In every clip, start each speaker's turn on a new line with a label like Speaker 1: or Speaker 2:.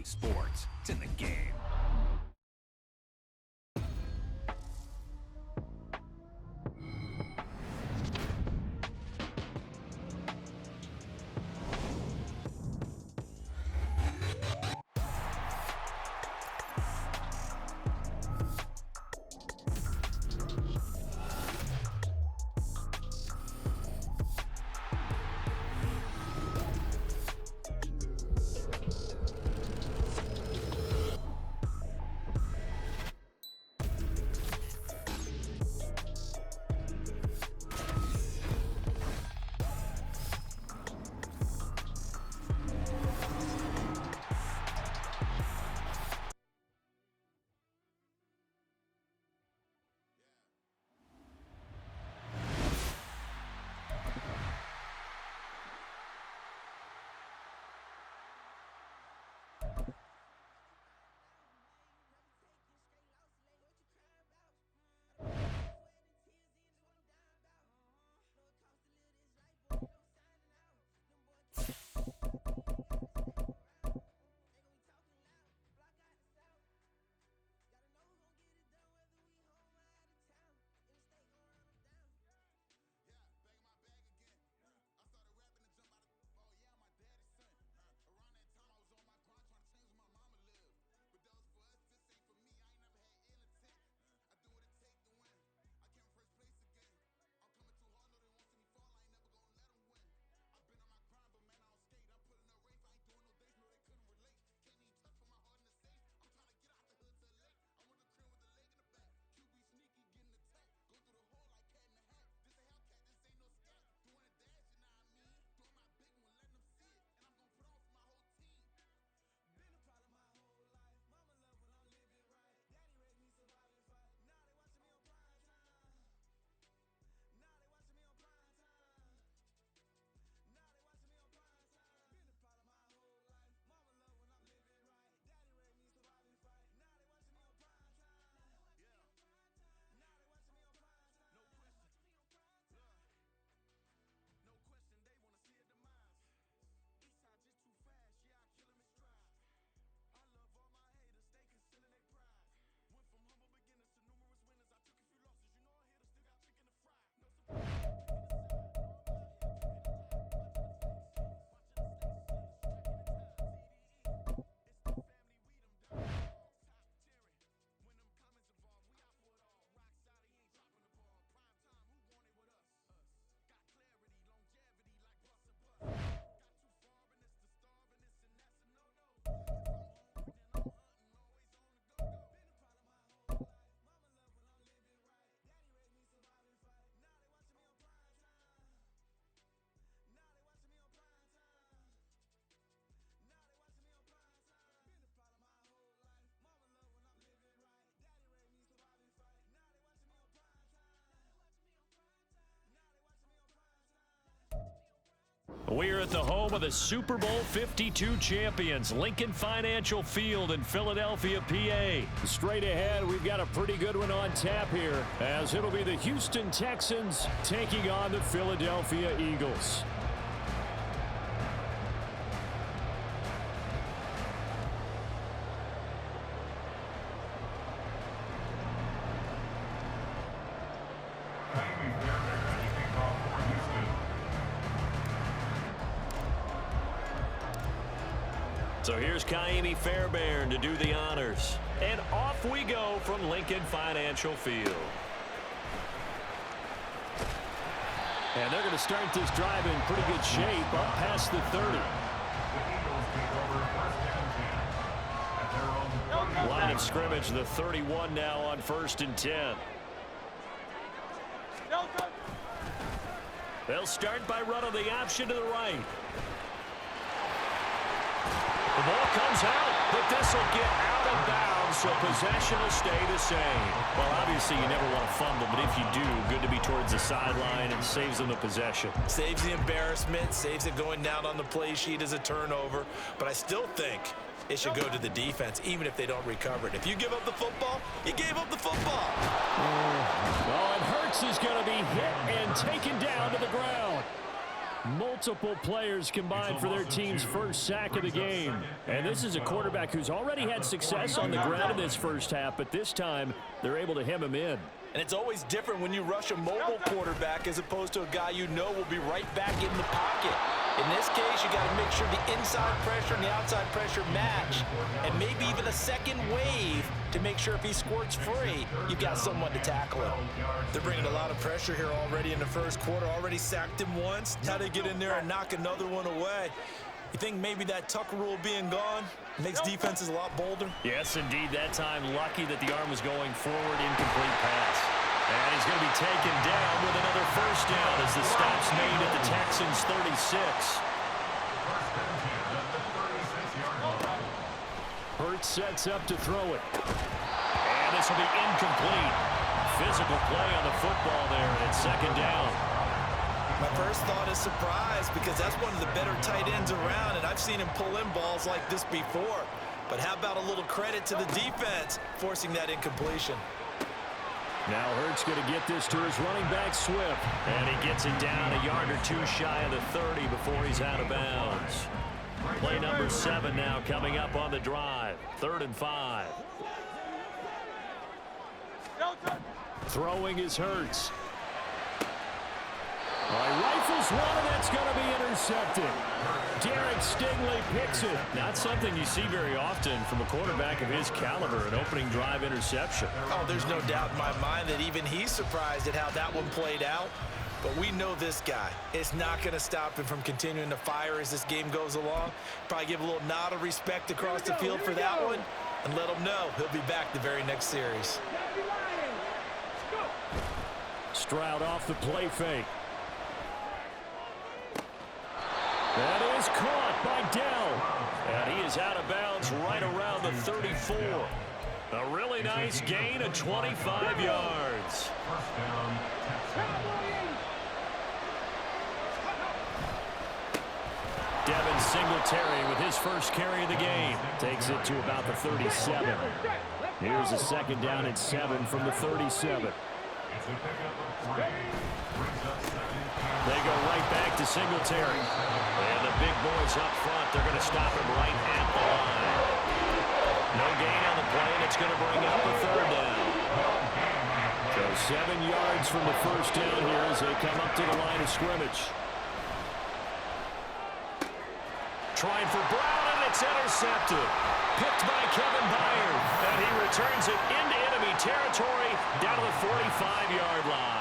Speaker 1: sports. It's in the game.
Speaker 2: We're at the home of the Super Bowl 52 champions, Lincoln Financial Field in Philadelphia, PA. Straight ahead, we've got a pretty good one on tap here, as it'll be the Houston Texans taking on the Philadelphia Eagles. So here's Kaimi Fairbairn to do the honors. And off we go from Lincoln Financial Field. And they're going to start this drive in pretty good shape up past the 30. Line of scrimmage, the 31 now on 1st and 10. They'll start by running the option to the right. The ball comes out, but this will get out of bounds, so possession will stay the same. Well, obviously, you never want to fumble, but if you do, good to be towards the sideline and saves them the possession.
Speaker 3: Saves the embarrassment, saves it going down on the play sheet as a turnover, but I still think it should go to the defense, even if they don't recover it. If you give up the football, you gave up the football.
Speaker 2: Well, and Hurts is going to be hit and taken down to the ground. Multiple players combined for their team's first sack of the game. And this is a quarterback who's already had success on the ground in this first half, but this time they're able to hem him in.
Speaker 3: And it's always different when you rush a mobile quarterback as opposed to a guy you know will be right back in the pocket. In this case, you got to make sure the inside pressure and the outside pressure match, and maybe even a second wave to make sure if he squirts free, you've got someone to tackle him. They're bringing a lot of pressure here already in the first quarter. Already sacked him once. Now they get in there and knock another one away. You think maybe that tuck rule being gone makes defenses a lot bolder?
Speaker 2: Yes, indeed. That time, lucky that the arm was going forward, incomplete pass. And he's going to be taken down with another first down as the stop's made at the Texans' 36. Hurts sets up to throw it. And this will be incomplete. Physical play on the football there, and it's second down.
Speaker 3: My first thought is surprise because that's one of the better tight ends around, and I've seen him pull in balls like this before. But how about a little credit to the defense forcing that incompletion?
Speaker 2: Now Hurts going to get this to his running back, Swift. And he gets it down a yard or two shy of the 30 before he's out of bounds. Play number 7 now coming up on the drive. 3rd and 5. Throwing is Hurts. Rifles one, and that's going to be intercepted. Derek Stingley picks it. Not something you see very often from a quarterback of his caliber, an opening drive interception.
Speaker 3: Oh, there's no doubt in my mind that even he's surprised at how that one played out. But we know this guy. It's not going to stop him from continuing to fire as this game goes along. Probably give a little nod of respect across the field for that one and let him know he'll be back the very next series.
Speaker 2: Stroud off the play fake. That is caught by Dell. And he is out of bounds right around the 34. A really nice gain of 25 yards. Devin Singletary with his first carry of the game. Takes it to about the 37. Here's a second down at 7 from the 37. They go right back to Singletary. And the big boys up front, they're going to stop him right at the line. No gain on the play, and it's going to bring up a 3rd down. So 7 yards from the first down here as they come up to the line of scrimmage. Trying for Brown, and it's intercepted. Picked by Kevin Byard. And he returns it into enemy territory down to the 45-yard line.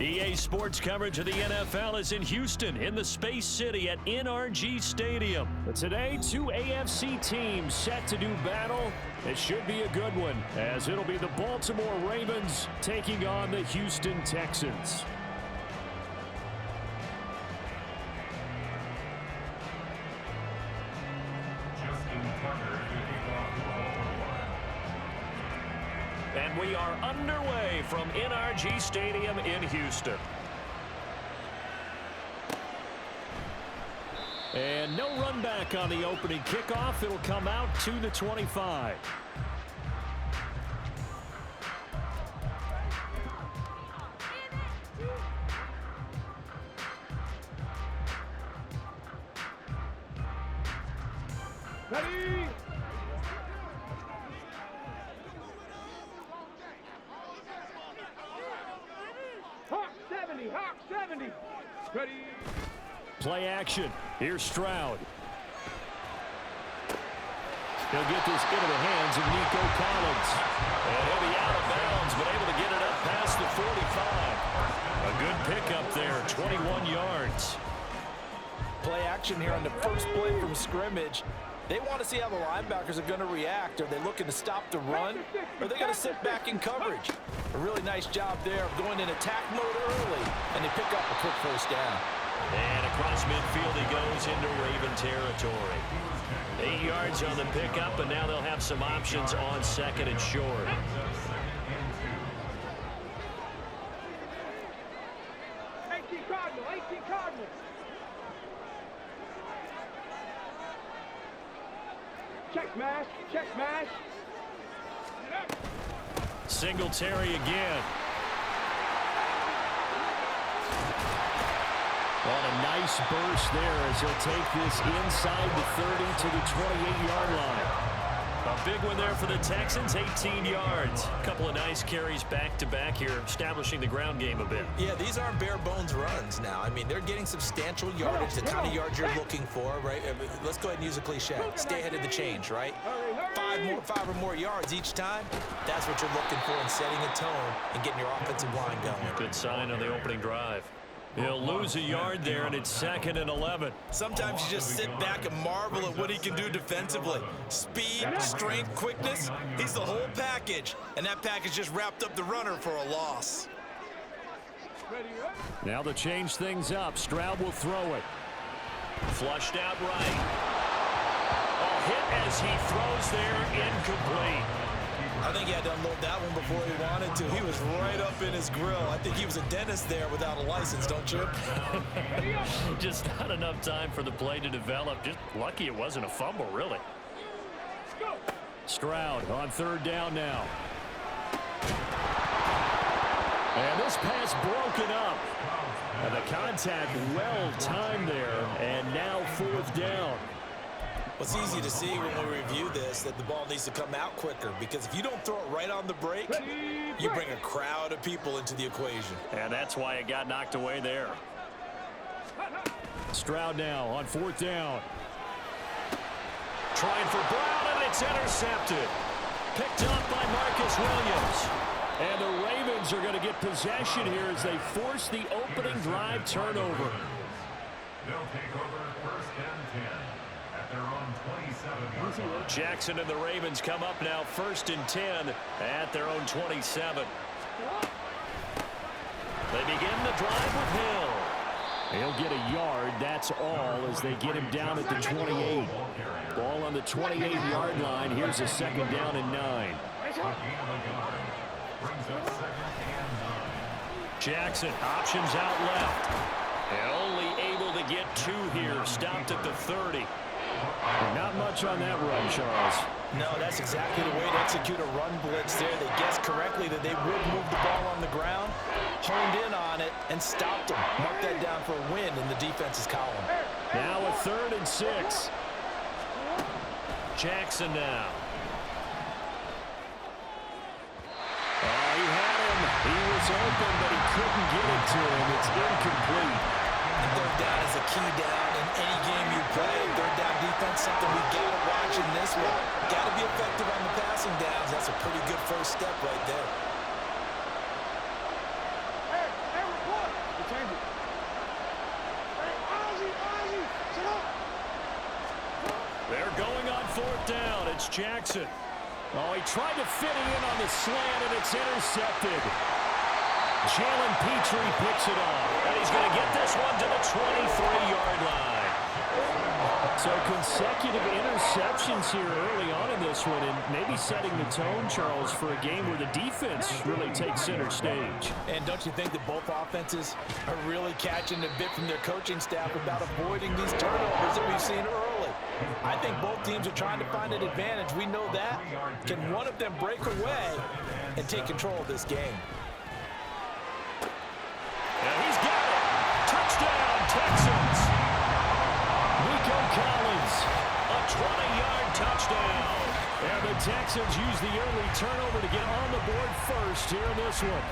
Speaker 2: EA Sports coverage of the NFL is in Houston in the Space City at NRG Stadium. But today, two AFC teams set to do battle. It should be a good one, as it'll be the Baltimore Ravens taking on the Houston Texans. And we are underway from NRG Stadium in Houston. And no run back on the opening kickoff. It'll come out to the 25.
Speaker 4: Ready? Hawk 70. Ready.
Speaker 2: Play action. Here's Stroud. He'll get this into the hands of Nico Collins. And he'll be out of bounds, but able to get it up past the 45. A good pickup there, 21 yards.
Speaker 3: Play action here on the first play from scrimmage. They want to see how the linebackers are going to react. Are they looking to stop the run? Or are they going to sit back in coverage? A really nice job there of going in attack mode early. And they pick up a quick first down.
Speaker 2: And across midfield he goes into Raven territory. 8 yards on the pickup, and now they'll have some options on second and short.
Speaker 4: Cardinal. Check smash.
Speaker 2: Singletary again. On a nice burst there as he'll take this inside the 30 to the 28-yard line. A big one there for the Texans, 18 yards. A couple of nice carries back-to-back here, establishing the ground game a bit.
Speaker 3: Yeah, these aren't bare-bones runs now. I mean, they're getting substantial yardage, the kind of yards you're looking for, right? Let's go ahead and use a cliche. Stay ahead of the change, right? Five or more yards each time. That's what you're looking for in setting a tone and getting your offensive line going.
Speaker 2: Good sign on the opening drive. He'll lose a yard there, and it's 2nd and 11.
Speaker 3: Sometimes you just sit back and marvel at what he can do defensively. Speed, strength, quickness, he's the whole package. And that package just wrapped up the runner for a loss.
Speaker 2: Now to change things up, Stroud will throw it. Flushed out right. A hit as he throws there, incomplete.
Speaker 3: I think he had to unload that one before he wanted to. He was right up in his grill. I think he was a dentist there without a license, don't you?
Speaker 2: Just not enough time for the play to develop. Just lucky it wasn't a fumble, really. Stroud on 3rd down now. And this pass broken up. And the contact well timed there. And now 4th down.
Speaker 3: It's easy to see when we review this that the ball needs to come out quicker, because if you don't throw it right on the break, you bring a crowd of people into the equation.
Speaker 2: And that's why it got knocked away there. Stroud now on 4th down. Trying for Brown, and it's intercepted. Picked up by Marcus Williams. And the Ravens are going to get possession here as they force the opening drive turnover.
Speaker 1: They'll take over 1st and 10. Their own 27.
Speaker 2: Jackson and the Ravens come up now 1st and 10 at their own 27. They begin the drive with Hill. He'll get a yard, that's all, as they get him down at the 28. Ball on the 28-yard line. Here's a 2nd down and 9. Jackson options out left. And only able to get 2 here. Stopped at the 30. Not much on that run, Charles.
Speaker 3: No, that's exactly the way to execute a run blitz there. They guessed correctly that they would move the ball on the ground, honed in on it, and stopped them. Marked that down for a win in the defense's column.
Speaker 2: Now a 3rd and 6. Jackson now. He had him. He was open, but he couldn't get it to him. It's incomplete.
Speaker 3: And 3rd down is a key down in any game you play. 3rd down defense, something we got to watch in this one. Got to be effective on the passing downs. That's a pretty good first step right there.
Speaker 2: It's Jackson. Oh, he tried to fit it in on the slant, and it's intercepted. Jalen Petrie picks it off, and he's going to get this one to the 23-yard line. So consecutive interceptions here early on in this one, and maybe setting the tone, Charles, for a game where the defense really takes center stage.
Speaker 3: And don't you think that both offenses are really catching a bit from their coaching staff about avoiding these turnovers that we've seen early? I think both teams are trying to find an advantage. We know that. Can one of them break away and take control of this game?
Speaker 2: And he's got it. Touchdown, Texans. Nico Collins, a 20-yard touchdown. And the Texans use the early turnover to get on the board first here in this one.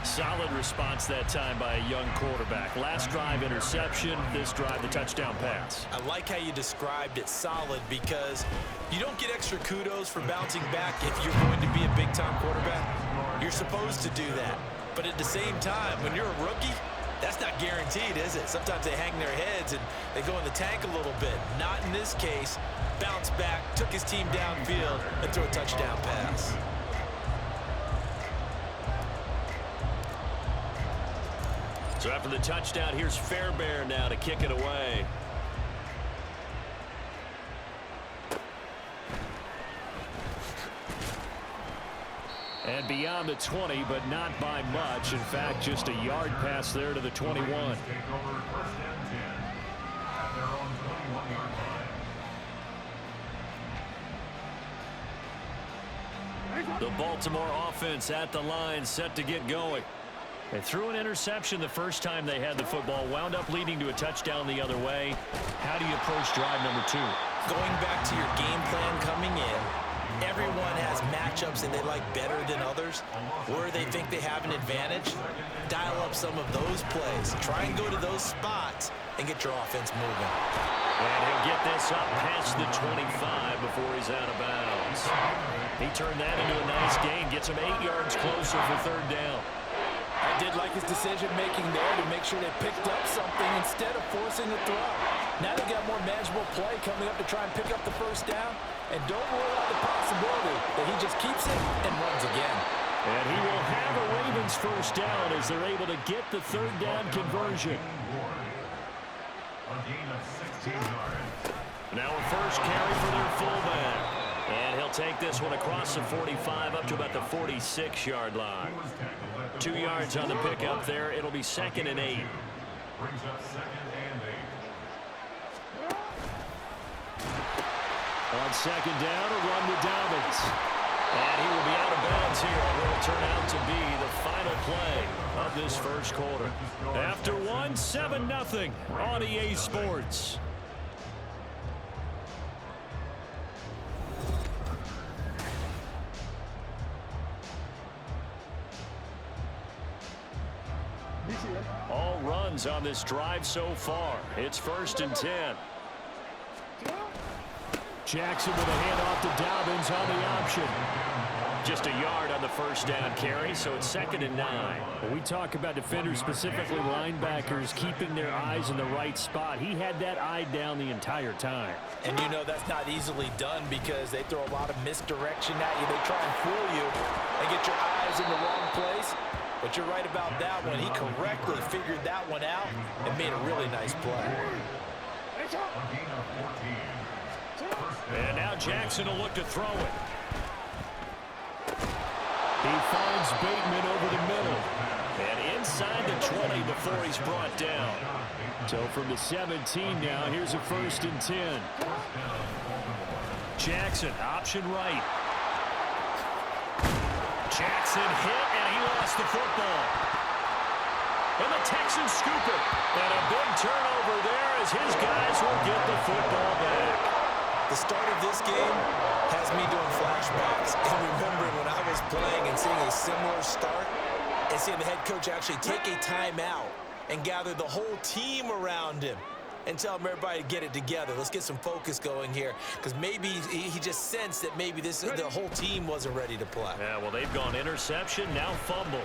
Speaker 2: Solid response that time by a young quarterback. Last drive, interception. This drive, the touchdown pass.
Speaker 3: I like how you described it, solid, because you don't get extra kudos for bouncing back if you're going to be a big-time quarterback. You're supposed to do that. But at the same time, when you're a rookie, that's not guaranteed, is it? Sometimes they hang their heads and they go in the tank a little bit. Not in this case. Bounce back, took his team downfield, and threw a touchdown pass.
Speaker 2: So after the touchdown, here's Fairbairn now to kick it away. And beyond the 20, but not by much. In fact, just a yard pass there to the 21.
Speaker 1: Take over first and 10 at their own 21-yard line.
Speaker 2: The Baltimore offense at the line, set to get going. They threw an interception the first time they had the football, wound up leading to a touchdown the other way. How do you approach drive number 2?
Speaker 3: Going back to your game plan coming in, everyone has matchups that they like better than others, where they think they have an advantage. Dial up some of those plays. Try and go to those spots and get your offense moving.
Speaker 2: And he'll get this up past the 25 before he's out of bounds. He turned that into a nice gain, gets him 8 yards closer for third down.
Speaker 3: I did like his decision-making there to make sure they picked up something instead of forcing the throw. Now they got more manageable play coming up to try and pick up the first down. And don't rule out the possibility that he just keeps it and runs again.
Speaker 2: And he will have a Ravens first down as they're able to get the third down conversion.
Speaker 1: A gain of 16 yards.
Speaker 2: Now a first carry for their fullback. And he'll take this one across the 45 up to about the 46-yard line. 2 yards on the pickup there. It'll be 2nd and 8.
Speaker 1: Brings up 2nd and 8.
Speaker 2: On 2nd down, a run to Dobbins. And he will be out of bounds here. It will turn out to be the final play of this first quarter. After one, 7-0 on EA Sports. All runs on this drive so far. It's 1st and 10. Jackson with a handoff to Dobbins on the option. Just a yard on the first down carry, so it's 2nd and 9. When we talk about defenders, specifically linebackers, keeping their eyes in the right spot, he had that eye down the entire time.
Speaker 3: And you know that's not easily done because they throw a lot of misdirection at you. They try and fool you and get your eyes in the wrong place. But you're right about that one. He correctly figured that one out and made a really nice play.
Speaker 2: And now Jackson will look to throw it. He finds Bateman over the middle. And inside the 20 before he's brought down. So from the 17 now, here's a 1st and 10. Jackson, option right. Jackson hit, and he lost the football. And the Texans scoop it. And a big turnover there as his guys will get the football back.
Speaker 3: The start of this game has me doing flashbacks and remembering when I was playing and seeing a similar start and seeing the head coach actually take a timeout and gather the whole team around him and tell them everybody to get it together. Let's get some focus going here because maybe he just sensed that maybe the whole team wasn't ready to play.
Speaker 2: Yeah, well, they've gone interception, now fumble.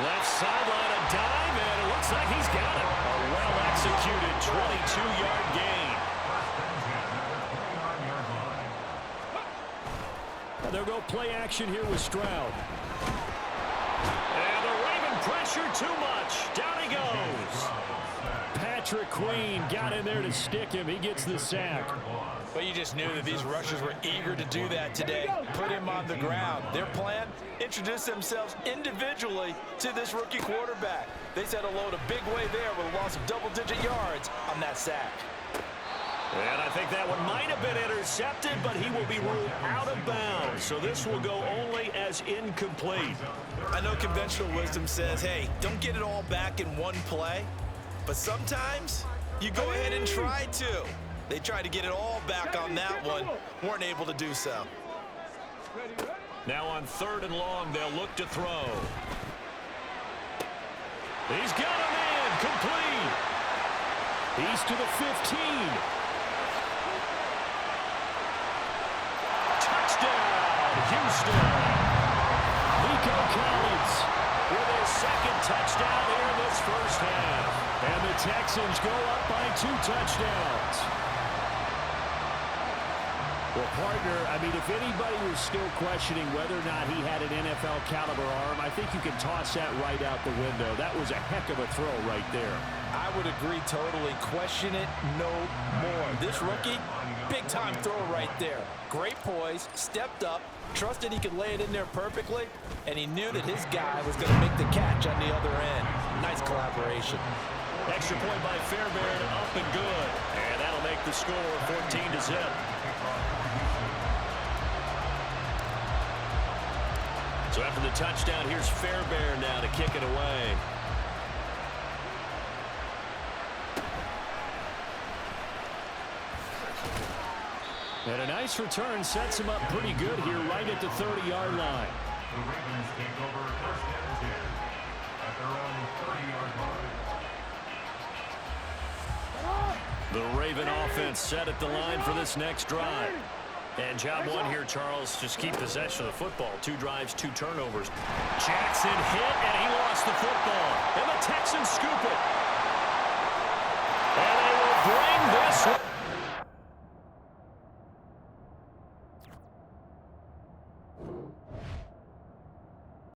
Speaker 2: Left sideline, a dive, and it looks like he's got it. A well-executed 22-yard gain. they'll go play action here with Stroud. And the Raven pressure too much. Down he goes. Patrick Queen got in there to stick him. He gets the sack.
Speaker 3: But you just knew that these rushers were eager to do that today. Put him on the ground. Their plan, introduce themselves individually to this rookie quarterback. They set a load a big way there with a loss of double-digit yards on that sack.
Speaker 2: And I think that one might have been intercepted, but he will be ruled out of bounds. So this will go only as incomplete.
Speaker 3: I know conventional wisdom says, hey, don't get it all back in one play. But sometimes you go ahead and try to. They tried to get it all back on that one. Weren't able to do so.
Speaker 2: Now on 3rd and long, they'll look to throw. He's got a man complete. He's to the 15. Touchdown, Houston. Nico Collins with his 2nd touchdown here in this first half. And the Texans go up by 2 touchdowns. Well, partner, I mean, if anybody was still questioning whether or not he had an NFL caliber arm, I think you can toss that right out the window. That was a heck of a throw right there.
Speaker 3: I would agree totally. Question it no more. This rookie, big-time throw right there. Great poise, stepped up, trusted he could lay it in there perfectly, and he knew that his guy was going to make the catch on the other end. Nice collaboration.
Speaker 2: Extra point by Fairbairn, up and good. And that'll make the score 14-0. So after the touchdown, here's Fairbairn now to kick it away. And a nice return sets him up pretty good here right at the 30-yard line.
Speaker 1: The Ravens take over 1st and 10 at their own 30-yard line.
Speaker 2: The Raven offense set at the line for this next drive. And job one here, Charles, just keep possession of the football. 2 drives, 2 turnovers. Jackson hit, and he lost